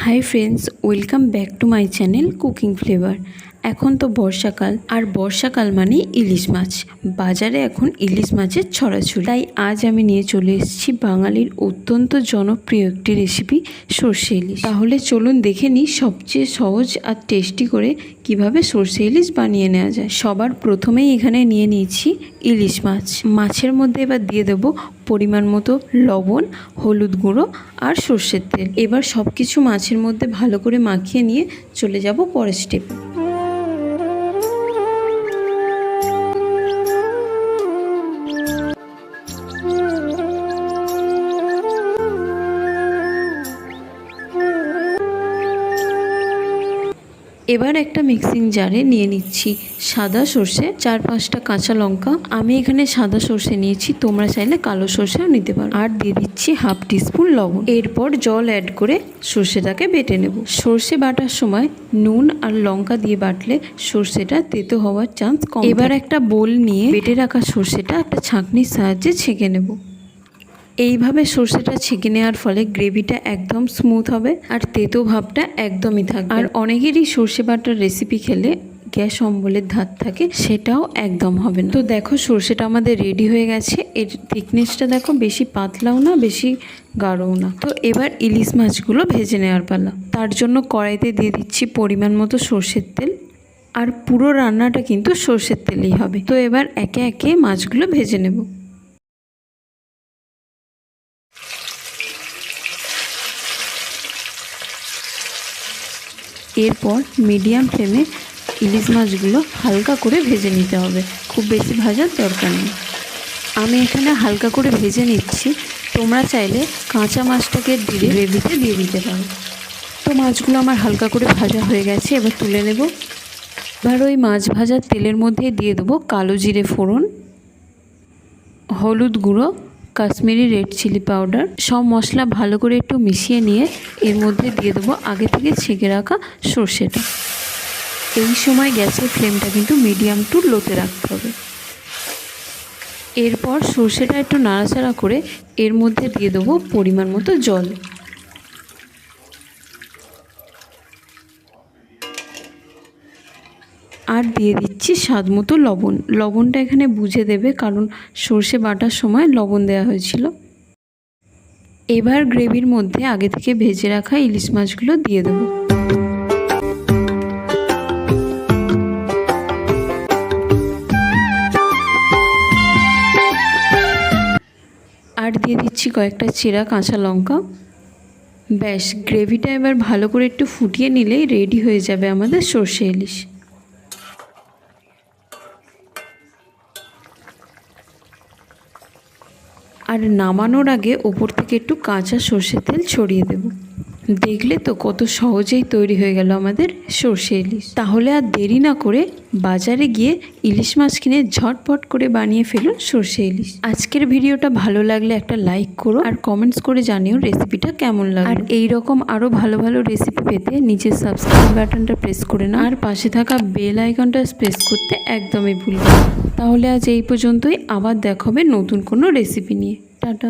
Hi friends, welcome back to my channel cooking flavour. এখন তো বর্ষাকাল, আর বর্ষাকাল মানে ইলিশ মাছ। বাজারে এখন ইলিশ মাছের ছড়াছড়ি। তাই আজ আমি নিয়ে চলে এসেছি বাঙালির অত্যন্ত জনপ্রিয় একটি রেসিপি, সর্ষে ইলিশ। তাহলে চলুন দেখে নিই সবচেয়ে সহজ আর টেস্টি করে কিভাবে সর্ষে ইলিশ বানিয়ে নেওয়া যায়। সবার প্রথমেই এখানে নিয়ে নিয়েছি ইলিশ মাছ। মাছের মধ্যে এবার দিয়ে দেবো পরিমাণ মতো লবণ, হলুদ গুঁড়ো আর সর্ষের তেল। এবার সব কিছু মাছের মধ্যে ভালো করে মাখিয়ে নিয়ে চলে যাব পরের স্টেপে। এবার একটা মিক্সিং জারে নিয়ে নিচ্ছি সাদা সর্ষে, 4-5টা কাঁচা লঙ্কা। আমি এখানে সাদা সর্ষে নিয়েছি, তোমরা চাইলে কালো সর্ষেও নিতে পারো। আর দিয়ে দিচ্ছি 1/2 টিস্পুন লবণ। এরপর জল অ্যাড করে সর্ষেটাকে বেটে নেব। সর্ষে বাটার সময় নুন আর লঙ্কা দিয়ে বাটলে সর্ষেটা তেতো হওয়ার চান্স কম। এবার একটা বোল নিয়ে বেটে রাখা সর্ষেটা একটা ছাঁকনির সাহায্যে ছেঁকে নেব। এইভাবে সর্ষেটা ছেঁকে নেওয়ার ফলে গ্রেভিটা একদম স্মুথ হবে আর তেতো ভাবটা একদমই থাকবে। আর অনেকেরই সর্ষে বাটার রেসিপি খেলে গ্যাস অম্বলের ধাত থাকে, সেটাও একদম হবে না। তো দেখো সর্ষেটা আমাদের রেডি হয়ে গেছে। এর থিকনেসটা দেখো, বেশি পাতলাও না বেশি গাঢ়ও না। তো এবার ইলিশ মাছগুলো ভেজে নেওয়ার পালা। তার জন্য কড়াইতে দিয়ে দিচ্ছি পরিমাণ মতো সর্ষের তেল। আর পুরো রান্নাটা কিন্তু সর্ষের তেলেই হবে। তো এবার একে একে মাছগুলো ভেজে নেব। এরপর মিডিয়াম ফ্লেমে ইলিশ মাছগুলো হালকা করে ভেজে নিতে হবে, খুব বেশি ভাজার দরকার নেই। আমি এখানে হালকা করে ভেজে নিচ্ছি, তোমরা চাইলে কাঁচা মাছটাকে গ্রেভিতে দিয়ে দিতে পারো। তো মাছগুলো আমার হালকা করে ভাজা হয়ে গেছে, এবার তুলে নেব। এবার ওই মাছ ভাজার তেলের মধ্যে দিয়ে দেবো কালো জিরে ফোড়ন, হলুদ গুঁড়ো, কাশ্মীরি রেড চিলি পাউডার। সব মশলা ভালো করে একটু মিশিয়ে নিয়ে এর মধ্যে দিয়ে দেবো আগে থেকে ছেঁকে রাখা সর্ষেটা। এই সময় গ্যাসের ফ্লেমটা কিন্তু মিডিয়াম টু লোতে রাখতে হবে। এরপর সর্ষেটা একটু নাড়াচাড়া করে এর মধ্যে দিয়ে দেবো পরিমাণ মতো জল। আর দিয়ে দিচ্ছি স্বাদ মতো লবণ। লবণটা এখানে বুঝে দেবে, কারণ সর্ষে বাটার সময় লবণ দেওয়া হয়েছিল। এবার গ্রেভির মধ্যে আগে থেকে ভেজে রাখা ইলিশ মাছগুলো দিয়ে দেবো। আর দিয়ে দিচ্ছি কয়েকটা চেরা কাঁচা লঙ্কা। ব্যাস, গ্রেভিটা এবার ভালো করে একটু ফুটিয়ে নিলেই রেডি হয়ে যাবে আমাদের সর্ষে ইলিশ। আর নামানোর আগে ওপর থেকে একটু কাঁচা সর্ষের তেল ছড়িয়ে দেব। দেখলে তো কত সহজেই তৈরি হয়ে গেল আমাদের সর্ষে ইলিশ। তাহলে আর দেরি না করে বাজারে গিয়ে ইলিশ মাছ কিনে ঝটপট করে বানিয়ে ফেলুন সর্ষে ইলিশ। আজকের ভিডিওটা ভালো লাগলে একটা লাইক করো আর কমেন্টস করে জানিও রেসিপিটা কেমন লাগে। আর এইরকম আরও ভালো ভালো রেসিপি পেতে নিচের সাবস্ক্রাইব বাটনটা প্রেস করে নাও, আর পাশে থাকা বেল আইকনটা প্রেস করতে একদমই ভুলবেন না। তাহলে আজ এই পর্যন্তই, আবার দেখা হবে নতুন কোনো রেসিপি নিয়ে। টাটা।